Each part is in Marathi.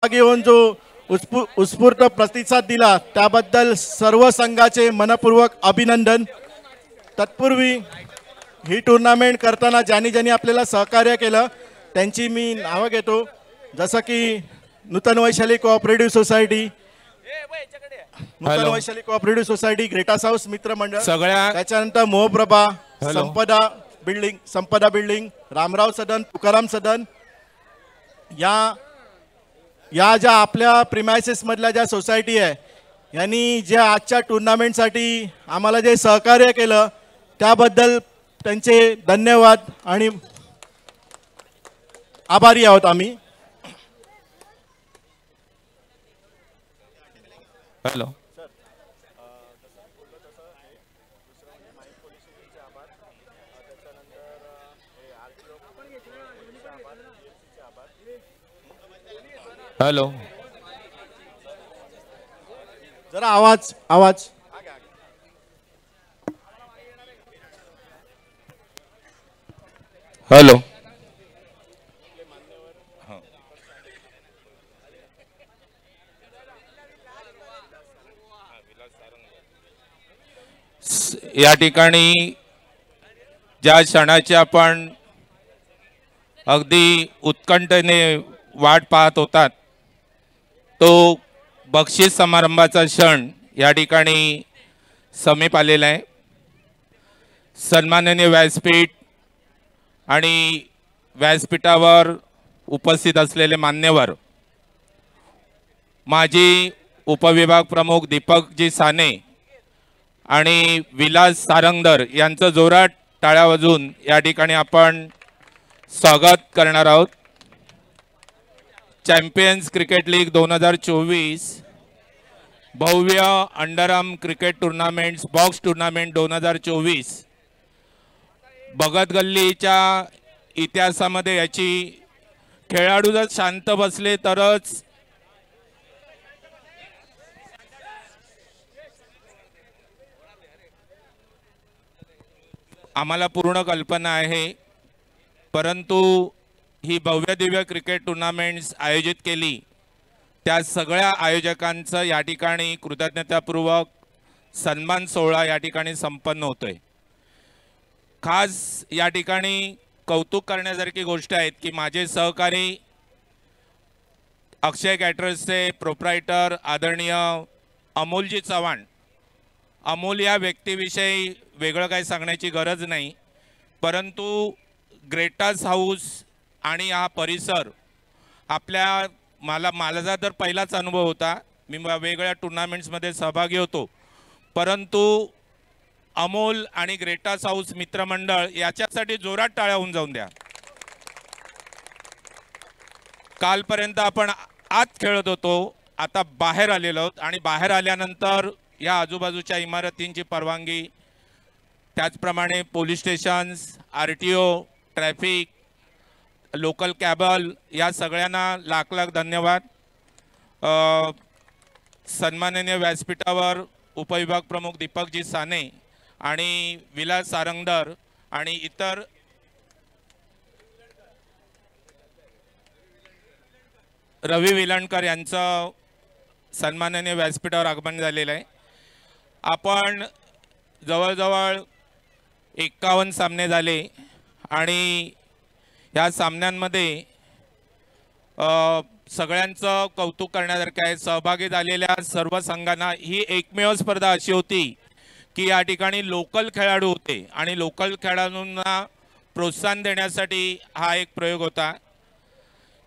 घेऊन जो उत्स्फूर्त प्रतिसाद दिला त्याबद्दल सर्व संघाचे मनपूर्वक अभिनंदन। तत्पूर्वी ही टूर्नामेंट करताना ज्यांनी ज्यांनी आपल्याला सहकार्य केलं त्यांची मी नावं घेतो, जसं की Nutan Vaishali cooperative society, Nutan Vaishali cooperative society, Greta House Mitra Mandal, त्याच्यानंतर मोहप्रभा, संपदा बिल्डिंग, रामराव सदन, तुकाराम सदन, या ज्या आपल्या प्रिमायसेस मधल्या ज्या सोसायटी आहे यांनी ज्या आजच्या टूर्नामेंटसाठी आम्हाला जे सहकार्य केलं त्याबद्दल त्यांचे धन्यवाद आणि आभारी आहोत आम्ही। हॅलो हॅलो जरा आवाज हॅलो या ठिकाणी ज्या क्षणाची आपण अगदी उत्कंठेने वाट पाहत होतात तो बक्षीस समारंभाचा क्षण या ठिकाणी समीप आलेला आहे। सन्माननीय व्यासपीठ आणि व्यासपीठावर उपस्थित असलेले मान्यवर, माजी उपविभाग प्रमुख दीपकजी साने आणि विलास सारंगधर यांचं जोरात टाळ्या वाजवून या ठिकाणी आपण स्वागत करणार आहोत। चॅम्पियन्स क्रिकेट लीग 2024 भव्य underarm cricket tournaments box tournament 2024 भगत गल्लीच्या इतिहासामध्ये याची खेळाडू जर शांत बसले तरच आम्हाला पूर्ण कल्पना आहे, परंतु ही भव्य दिव्य क्रिकेट टूर्नामेंट्स आयोजित केली त्या सगळ्या आयोजकांचं या ठिकाणी कृतज्ञतापूर्वक सन्मान सोहळा या ठिकाणी संपन्न होतोय। खास या ठिकाणी कौतुक करण्यासारखी गोष्ट आहे की माझे सहकारी अक्षय कॅटरर्सचे प्रोप्रायटर आदरणीय अमोलजी चव्हाण, अमोल या व्यक्तीविषयी वेगळं काही सांगण्याची गरज नाही, परंतु ग्रेटा हाऊस आणि हा परिसर आपल्या मला तर पहिलाच अनुभव होता, मी वेगवेगळ्या टूर्नामेंट्समध्ये सहभागी होतो, परंतु अमोल आणि ग्रेटा हाऊस मित्रमंडळ याच्यासाठी जोरात टाळ्या होऊन जाऊन द्या। कालपर्यंत आपण आत खेळत होतो, आता बाहेर आलेलो आहोत आणि बाहेर आल्यानंतर या आजूबाजूच्या इमारतींची परवानगी, त्याचप्रमाणे police stations, RTO, traffic, local cable या सगळ्यांना लाख लाख धन्यवाद। सन्माननीय व्यासपीठावर उपविभाग प्रमुख दीपकजी साने आणि विलास सारंगधर आणि इतर रवी विलणकर यांचं सन्माननीय व्यासपीठावर आगमन झालेलं आहे। आपण जवळजवळ 51 सामने झाले आणि या सामन्यांमध्ये सगळ्यांचं कौतुक करण्यासारखं आहे। सहभागी झालेल्या सर्व संघांना ही एकमेव स्पर्धा अशी होती की या ठिकाणी लोकल खेळाडू होते आणि लोकल खेळाडूंना प्रोत्साहन देण्यासाठी हा एक प्रयोग होता।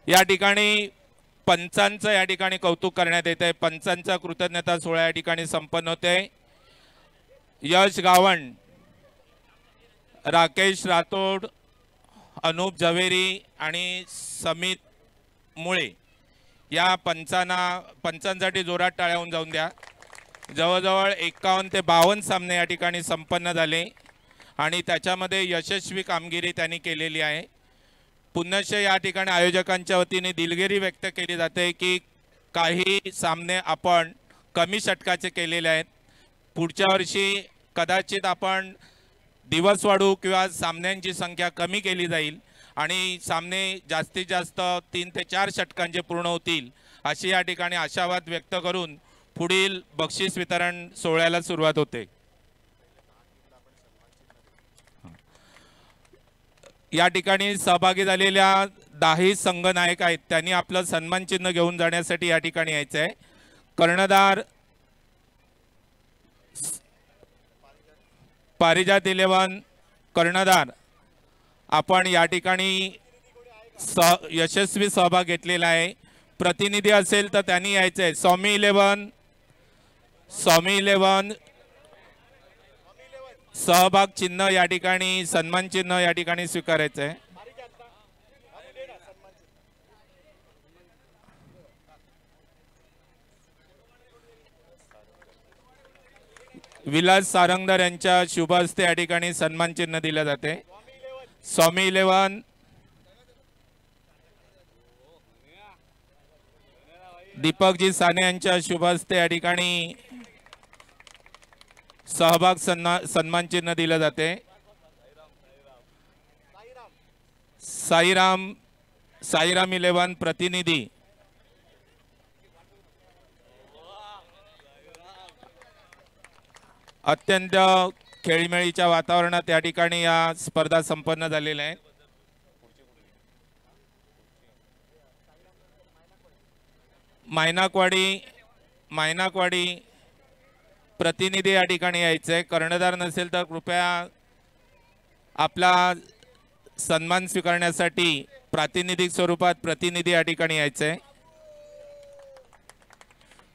या ठिकाणी पंचांचं या ठिकाणी कौतुक करण्यात येते, पंचांचा कृतज्ञता सोहळा या ठिकाणी संपन्न होते। यश गावण, राकेश राठोड, अनूप झवेरी आणि समित मुळे या पंचांसाठी जोरात टाळ्या होऊन जाऊन द्या। जवळजवळ 51 ते 52 सामने या ठिकाणी संपन्न झाले आणि त्याच्यामध्ये यशस्वी कामगिरी त्यांनी केलेली आहे। पुनश्च या ठिकाणी आयोजकांच्या वतीने दिलगिरी व्यक्त केली जाते की काही सामने आपण कमी षटकाचे केलेले आहेत, पुढच्या वर्षी कदाचित आपण दिवस वाढू किंवा सामन्यांची संख्या कमी केली जाईल आणि सामने जास्तीत जास्त 3 ते 4 षटकांचे पूर्ण होतील अशी या ठिकाणी आशावाद व्यक्त करून पुढील बक्षीस वितरण सोहळ्याला सुरुवात होते. या ठिकाणी सहभागी झालेल्या 10 संघनायक आहेत, त्यांनी आपलं सन्मान चिन्ह घेऊन जाण्यासाठी या ठिकाणी यायचं आहे. कर्णधार पारिजात 11 कर्णधार आपण या ठिकाणी यशस्वी सहभाग घेतलेला आहे. प्रतिनिधी असेल तर त्यांनी यायचं आहे. स्वामी 11 सहभाग चिन्ह या ठिकाणी सन्मान चिन्ह या ठिकाणी स्वीकारायचं आहे. विलास सारंगधर यांच्या शुभ हस्ते या ठिकाणी सन्मान चिन्ह दिले जाते. स्वामी 11 दीपकजी साने यांच्या शुभ हस्ते या ठिकाणी सहभाग सन्मान चिन्ह दिले जाते. साईराम 11 प्रतिनिधी अत्यंत खेळीमेळीच्या वातावरणात या ठिकाणी या स्पर्धा संपन्न झालेल्या आहेत. मायनाकवाडी प्रतिनिधी या ठिकाणी यायचे. कर्णधार नसेल तर कृपया आपला सन्मान स्वीकारण्यासाठी प्रातिनिधिक स्वरूपात प्रतिनिधी या ठिकाणी यायचे.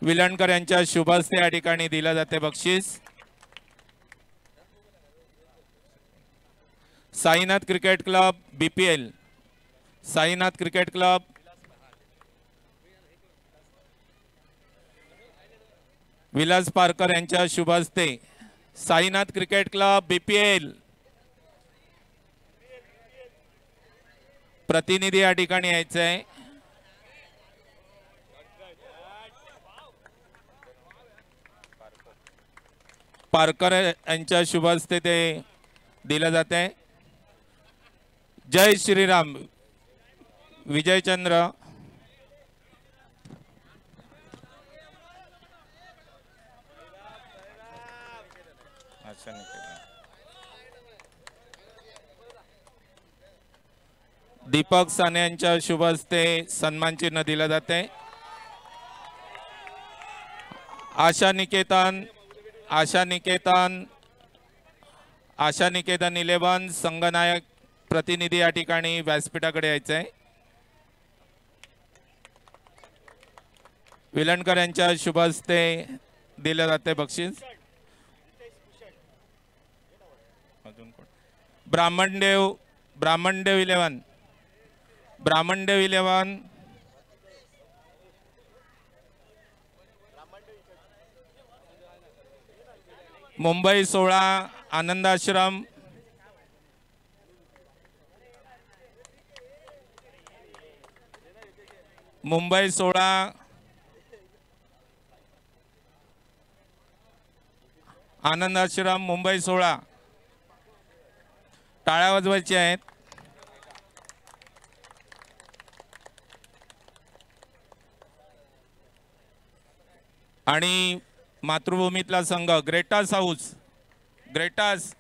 विलणकर यांच्या शुभ हस्ते या ठिकाणी दिलं जाते बक्षीस. Sainath cricket club BPL Sainath cricket club Vilas Parkar यांच्या शुभ हस्ते साईनाथ क्रिकेट क्लब BPL प्रतिनिधी या ठिकाणी यायचे आहे. पारकर यांच्या शुभ हस्ते ते दिलं जाते. जय श्रीराम विजयचंद्र दीपक साने यांच्या शुभ हस्ते सन्मान चिन्ह दिलं जाते. आशा निकेतन 11 संघनायक प्रतिनिधी या ठिकाणी व्यासपीठाकडे यायचे आहे. विलणकर यांच्या शुभ हस्ते दिले जाते बक्षीस. ब्राह्मणदेव 11 मुंबई 16 आनंदाश्रम मुंबई 16 आनंदाश्रम मुंबई 16 टाळ्या वाजवायची आहेत. आणि मातृभूमीतला संघ ग्रेटास हाऊस ग्रेटास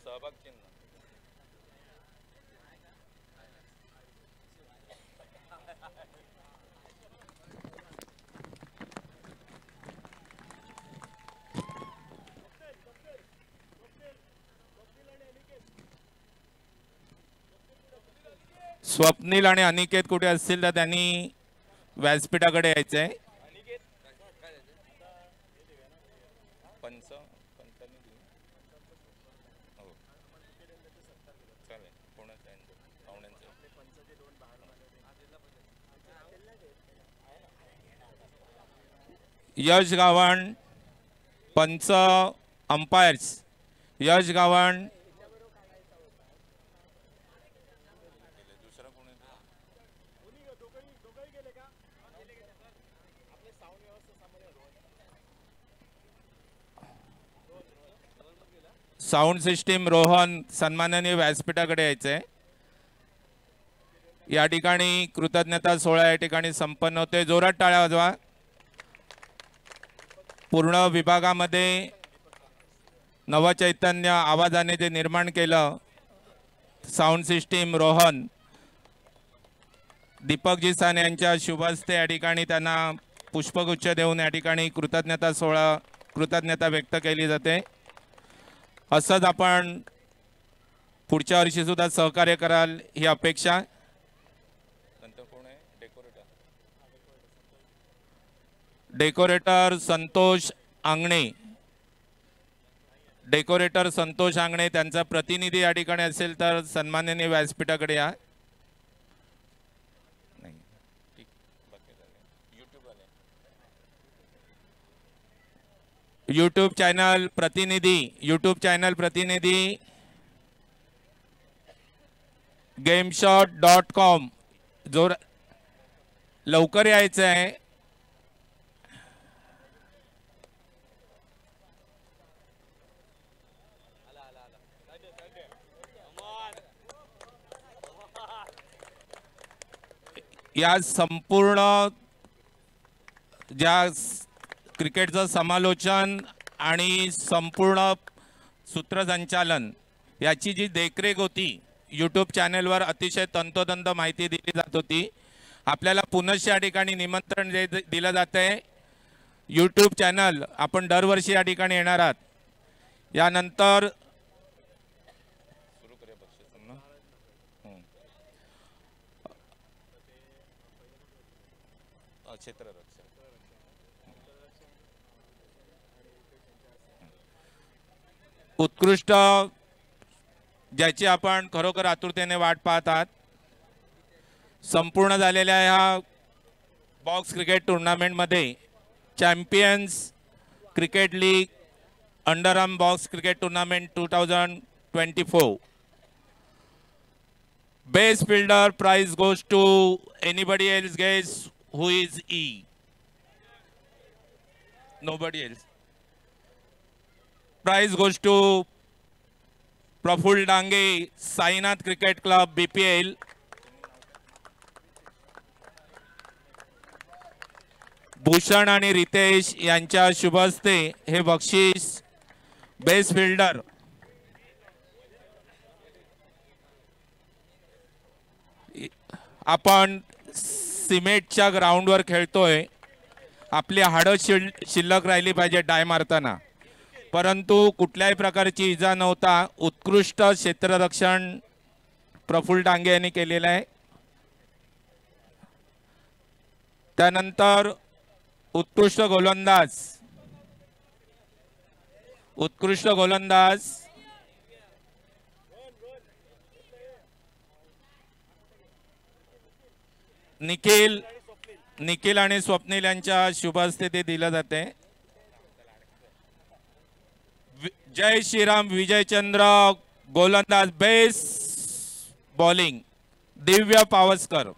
सहभाग चिन्ह स्वप्नील आणि अनिकेत कुठे असतील तर त्यांनी व्यासपीठाकडे यायचे आहे. यश गावण पंच अंपायर्स यश गावण साऊंड सिस्टीम रोहन सन्माननीय व्यासपीठाकडे यायचंय। या ठिकाणी कृतज्ञता सोहळा या ठिकाणी संपन्न होते। जोरात टाळ्या वाजवा। पूर्ण विभागामध्ये नवचैतन्य आवाजाने जे निर्माण केलं साऊंड सिस्टीम रोहन दीपकजी साने यांच्या शुभ हस्ते या ठिकाणी त्यांना पुष्पगुच्छ देऊन या ठिकाणी कृतज्ञता व्यक्त केली जाते। असंच आपण पुढच्या वर्षी सुद्धा सहकार्य कराल ही अपेक्षा। डेकोरेटर संतोष आंगणे, डेकोरेटर संतोष आंगणे त्यांचा प्रतिनिधी या ठिकाणी असेल तर सन्माननीय व्यासपीठाकडे या। यूट्यूब चॅनल प्रतिनिधी gameshot.com जोर लवकर यायचं आहे। या संपूर्ण ज्या क्रिकेटचं समालोचन आणि संपूर्ण सूत्रसंचालन याची जी देखरेख होती यूट्यूब चॅनलवर अतिशय तंतोतंत माहिती दिली जात होती। आपल्याला पुनश्च या ठिकाणी निमंत्रण दिलं जाते। यूट्यूब चॅनल आपण दरवर्षी या ठिकाणी येणार आहात। यानंतर उत्कृष्ट ज्याची आपण खरोखर आतुरतेने वाट पाहत आहात संपूर्ण झालेल्या ह्या बॉक्स क्रिकेट टुर्नामेंटमध्ये champions cricket league underarm box cricket tournament 2024 best fielder prize goes to anybody else guess who is E? Nobody else. Prize goes to Praful Dange Sainath cricket club BPL। Bhushan आणि रितेश यांच्या शुभ हस्ते हे बक्षीस बेस्ट फिल्डर आपण सिमेंटच्या ग्राउंडवर खेळतोय। आपली हाडं शिल्लक राहिली पाहिजे डाय मारताना, परंतु कुठल्याही प्रकारची इजा नव्हता। उत्कृष्ट क्षेत्ररक्षण प्रफुल्ल डांगे यांनी केलेलं आहे। त्यानंतर उत्कृष्ट गोलंदाज निखिल आणि स्वप्नील यांच्या शुभ हस्ते ते दिलं जाते। जय श्रीराम विजयचंद्र गोलंदाज बेस्ट बॉलिंग दिव्य पावसकर।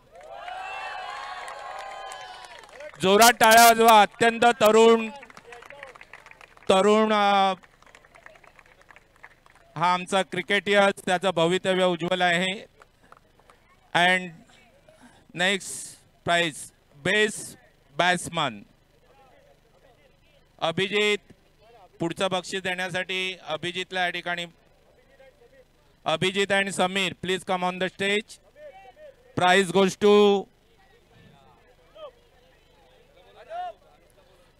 जोरात टाळ्या वाजवा। अत्यंत तरुण हा आमचा क्रिकेटियर, त्याचं भवितव्य उज्ज्वल आहे। And next prize best batsman Abhijit. पुढचं बक्षीस देण्यासाठी अभिजितला या ठिकाणी Abhijit and Samir please come on the stage. Prize goes to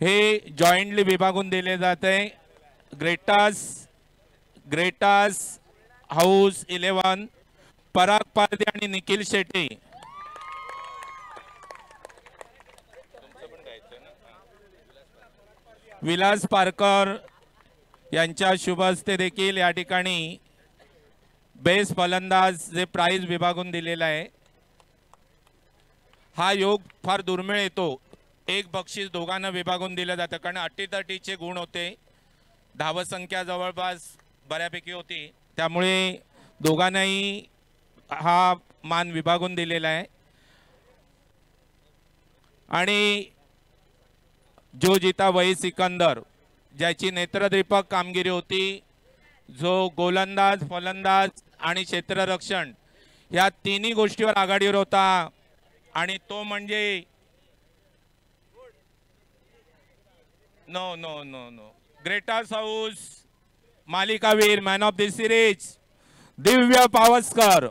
हे जॉईंटली विभागून दिले जाते। ग्रेटास हाऊस 11 पराग पारधी आणि निखिल शेट्टी। विलास पारकर यांच्या शुभ हस्ते देखील या ठिकाणी बेस्ट फलंदाज जे प्राइज विभागून दिलेला आहे। हा योग फार दुर्मिळ येतो। एक बक्षीस दोघांना विभागून दिलं जातं, कारण अटीतटीचे गुण होते। धावसंख्या जवळपास बऱ्यापैकी होती, त्यामुळे दोघांनाही हा मान विभागून दिलेला आहे। आणि जो जीता वही सिकंदर ज्याची नेत्रदीपक कामगिरी होती जो गोलंदाज, फलंदाज आणि क्षेत्ररक्षण या तिन्ही गोष्टीवर आघाडीवर होता आणि तो म्हणजे no no no no Greta's House मालिकावीर, man of the series Divya Pawaskar.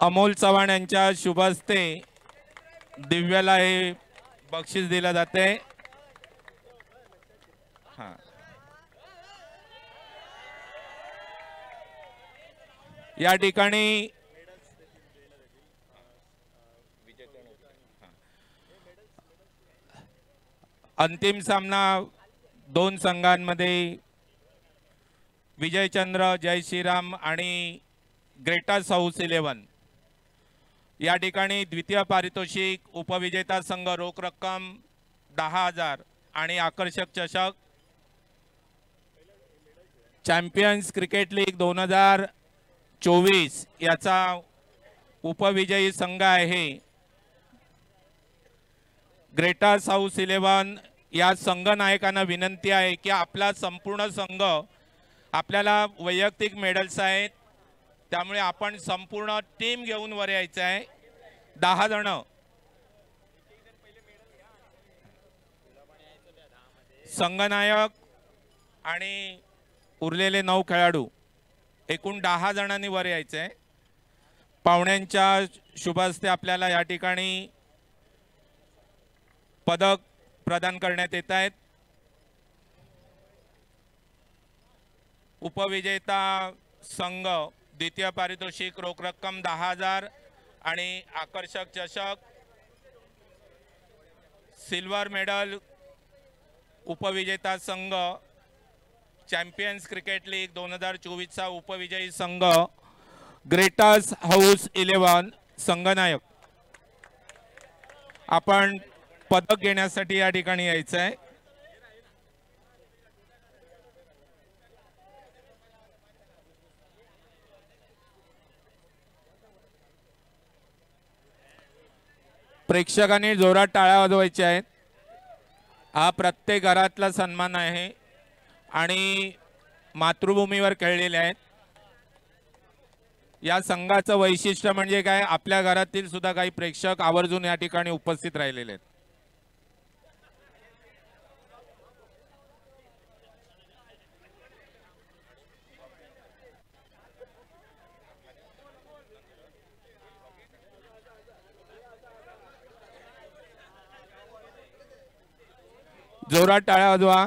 Amol Chavan यांच्या शुभ हस्ते दिव्याला हे बक्षीस दिलं जाते. या ठिकाणी अंतिम सामना दोन संघांमध्ये विजयचंद्र, जय श्रीराम आणि ग्रेटास हाऊस 11. या ठिकाणी द्वितीय पारितोषिक, उपविजेता संघ रोख रक्कम 10,000 आणि आकर्षक चषक. चॅम्पियन्स क्रिकेट लीग 2024 याचा उपविजयी संघ आहे ग्रेटास हाऊस 11. या संघनायकांना विनंती आहे की आपला संपूर्ण संघ, आपल्याला वैयक्तिक मेडल्स आहेत त्यामुळे आपण संपूर्ण टीम घेऊन वर यायचं आहे. 10 जण संघनायक आणि उरलेले 9 खेळाडू एकूण 10 जणांनी वर यायचं आहे. पाहुण्यांच्या शुभ हस्ते आपल्याला या ठिकाणी पदक प्रदान करण्यात येत आहेत. उपविजेता संघ द्वितीय पारितोषिक रोख रक्कम 10,000 आणि आकर्षक चषक. सिल्वर मेडल उपविजेता संघ चॅम्पियन्स क्रिकेट लीग 2024चा उपविजयी संघ ग्रेटास हाऊस 11 संघनायक. आपण पदक घेण्यासाठी या ठिकाणी यायचं आहे. प्रेक्षकांनी जोरात टाळ्या वाजवायच्या आहेत. हा प्रत्येक घरातला सन्मान आहे आणि मातृभूमीवर खेळलेले आहेत. या संघाचं वैशिष्ट्य म्हणजे काय, आपल्या घरातील सुद्धा काही प्रेक्षक आवर्जून या ठिकाणी उपस्थित राहिलेले आहेत. जोरात टाळ्या वाजवा.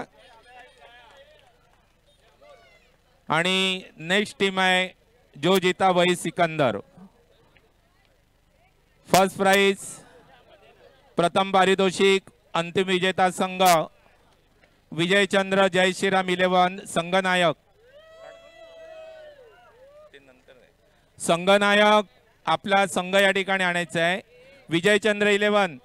आणि नेक्स्ट टीम आहे जो जीता वही सिकंदर. फर्स्ट प्राइज, प्रथम पारितोषिक, अंतिम विजेता संघ विजयचंद्र जय श्रीराम 11 संघनायक. संघनायक आपला संघ या ठिकाणी आणायचा आहे. विजयचंद्र 11.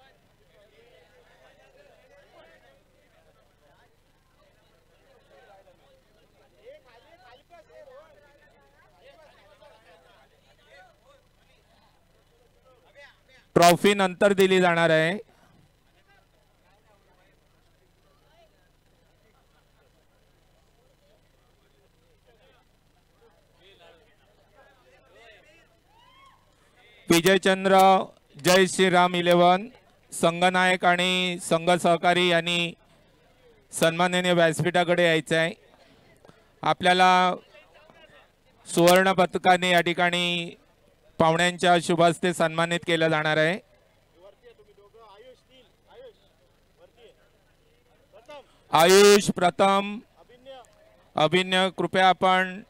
ट्रॉफी नंतर दिली जाणार आहे. विजयचंद्र जय श्रीराम 11 संघनायक आणि संघ सहकारी यांनी सन्माननीय व्यासपीठाकडे यायचं आहे. आपल्याला सुवर्ण पदकाने या ठिकाणी पाहुण्यांच्या शुभ हस्ते सन्मानित केलं जाणार आहे. आयुष प्रथम, अभिनय कृपया आपण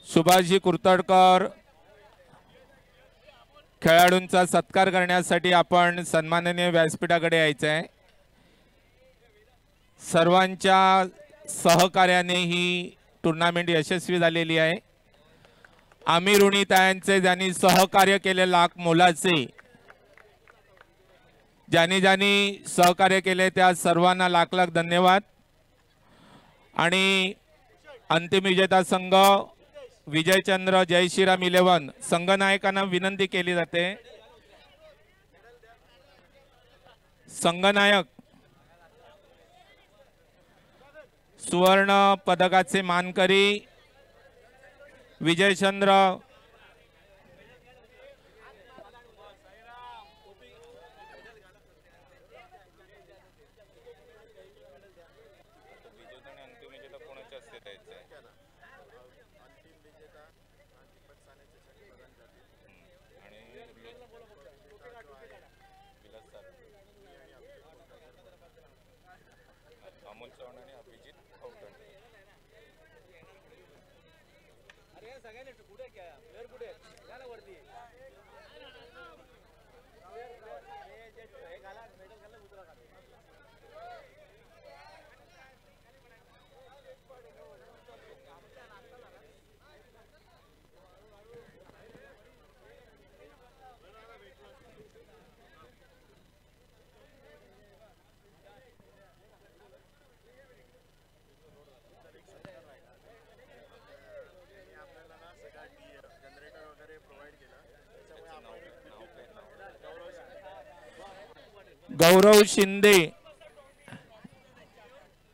सुभाषजी कुर्तडकर खेळाडूंचा सत्कार करण्यासाठी आपण सन्माननीय व्यासपीठाकडे यायचं आहे. सर्वांच्या सहकार्याने ही टुर्नामेंट यशस्वी झालेली आहे. आम्ही ऋणीतायांचे ज्यांनी सहकार्य केले लाख मोलाचे, ज्यांनी सहकार्य केले त्या सर्वांना लाख लाख धन्यवाद. आणि अंतिम विजेता संघ विजयचंद्र जय श्रीराम 11 संघनायकांना विनंती केली जाते. संघनायक सुवर्ण पदकाचे मानकरी विजयचंद्र गौरव शिंदे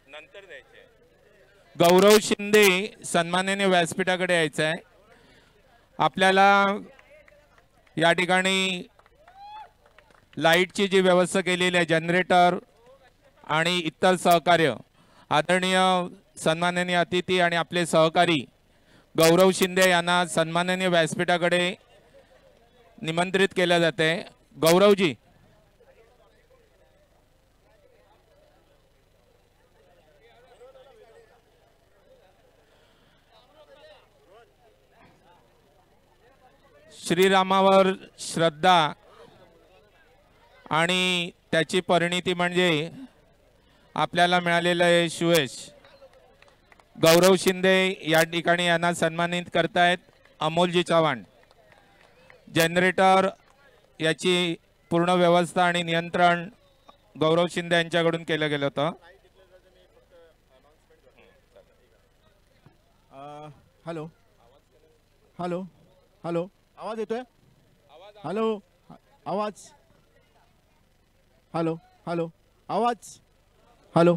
नंतर द्यायचे गौरव शिंदे सन्माननीय व्यासपीठाकडे यायचं आहे। आपल्याला या ठिकाणी लाईटची जी व्यवस्था केलेली आहे जनरेटर आणि इतर सहकार्य आदरणीय सन्माननीय अतिथी आणि आपले सहकारी गौरव शिंदे यांना सन्माननीय व्यासपीठाकडे निमंत्रित केले जाते। गौरवजी श्रीरामावर श्रद्धा आणि त्याची परिणिती म्हणजे आपल्याला मिळालेलं आहे शिवयश। गौरव शिंदे या ठिकाणी यांना सन्मानित करतायत। अमोलजी चव्हाण जनरेटर याची पूर्ण व्यवस्था आणि नियंत्रण गौरव शिंदे यांच्याकडून केलं गेलं होतं। हॅलो हॅलो हॅलो आवाज येतोय? हॅलो आवाज हॅलो हॅलो आवाज हॅलो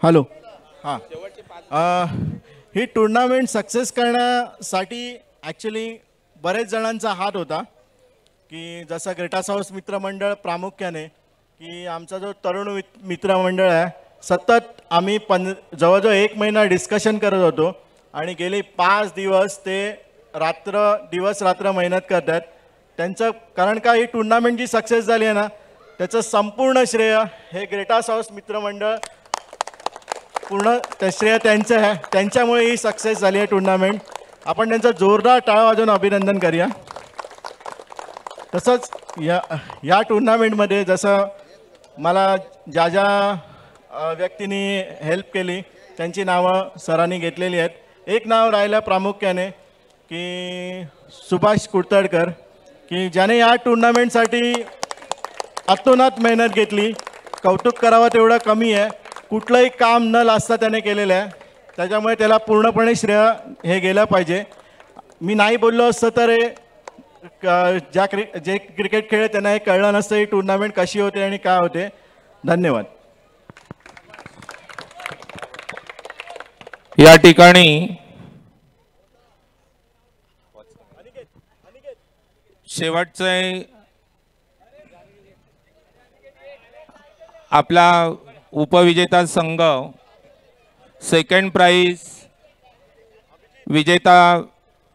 हॅलो हां ही टुर्नामेंट सक्सेस करण्यासाठी ॲक्च्युली बरेच जणांचा हात होता की जसं ग्रेटा साऊस मित्रमंडळ प्रामुख्याने की आमचा जो तरुण मित्रमंडळ आहे सतत आम्ही जवळजवळ 1 महिना डिस्कशन करत होतो आणि गेली 5 दिवस ते दिवस रात्र मेहनत करतात त्यांचं। कारण का ही टुर्नामेंट जी सक्सेस झाली आहे ना त्याचं संपूर्ण श्रेय हे ग्रेटा साऊस मित्रमंडळ पूर्ण श्रेय त्यांचं आहे। त्यांच्यामुळे ही सक्सेस झाली आहे टुर्नामेंट। आपण त्यांचं जोरदार टाळ्या वाजवून अभिनंदन करूया। तसंच या टुर्नामेंटमध्ये जसं मला ज्या ज्या व्यक्तींनी हेल्प केली त्यांची नावं सरांनी घेतलेली आहेत। एक नाव राहिलं प्रामुख्याने की सुभाष कुडतडकर की ज्याने या टुर्नामेंटसाठी अतोनात मेहनत घेतली। कौतुक करावं तेवढं कमी आहे। कुठलंही काम न लाजता त्याने केलेलं आहे त्याच्यामुळे त्याला पूर्णपणे श्रेय हे गेलं पाहिजे। मी नाही बोललो असतं तर जे क्रिकेट खेळ त्यांना हे कळलं नसतं ही टुर्नामेंट कशी होते आणि काय होते। धन्यवाद। या ठिकाणी शेवटचे आपला उपविजेता संघ सेकंड प्राइज विजेता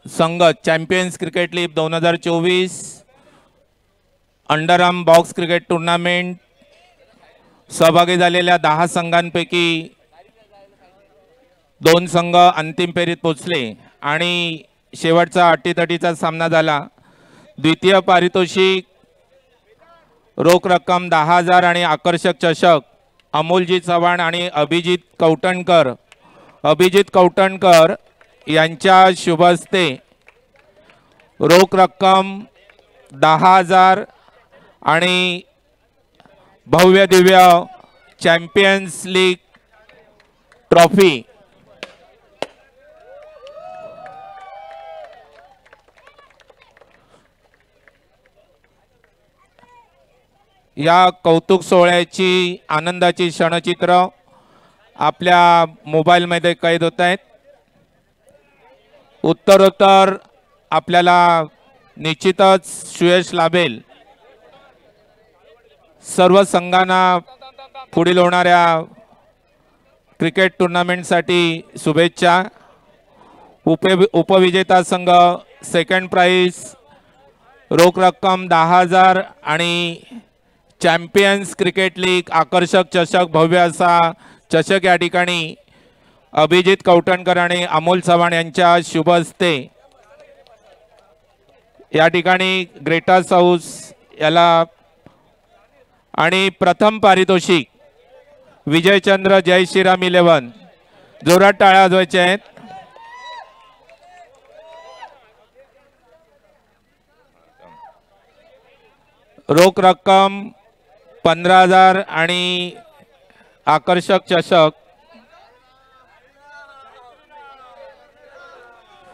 संघ champions cricket league 2024 underarm box cricket tournament सहभागी झालेल्या 10 संघांपैकी 2 संघ अंतिम फेरीत पोहोचले आणि शेवटचा अटीतटीचा सामना झाला। द्वितीय पारितोषिक रोख रक्कम 10,000 आणि आकर्षक चषक अमोलजी चव्हाण आणि अभिजित कौटणकर यांच्या शुभ हस्ते रोख रक्कम 10,000 आणि भव्य दिव्य चॅम्पियन्स लीग ट्रॉफी या कौतुक सोहळ्याची आनंदाची क्षणचित्र आपल्या मोबाईलमध्ये कैद होत आहेत. उत्तरोत्तर आपल्याला निश्चितच सुयश लाभेल. सर्व संघांना पुढील होणाऱ्या क्रिकेट टुर्नामेंटसाठी शुभेच्छा. उपविजेता संघ सेकंड प्राइज रोख रक्कम 10,000 आणि चॅम्पियन्स क्रिकेट लीग आकर्षक चषक भव्य असा चषक या ठिकाणी अभिजित कवठणकर आणि अमोल चव्हाण यांच्या शुभ हस्ते या ठिकाणी ग्रेटर्स हाऊस याला आणि प्रथम पारितोषिक विजयचंद्र जय श्रीराम 11 जोरात टाळ्या वाजवायच्या आहेत. रोख रक्कम 15,000 आणि आकर्षक चषक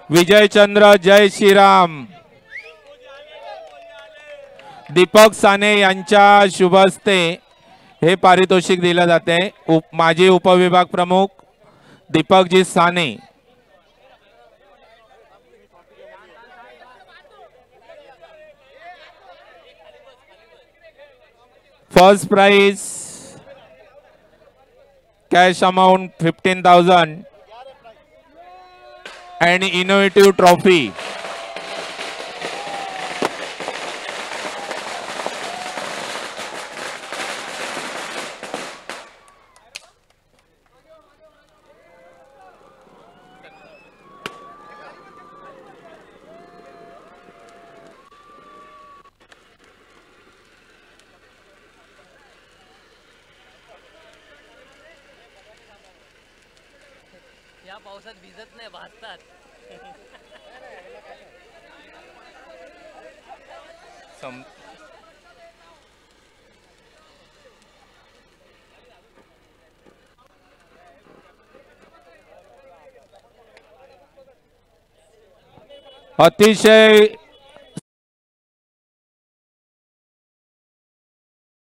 विजयचंद्र जय श्रीराम दीपक साने यांच्या शुभ हस्ते हे पारितोषिक दिले जाते. माजी उपविभाग प्रमुख Deepakji Sane. First prize cash amount 15,000 and innovative trophy. या पावसात भिजत नाही भाजतात. अतिशय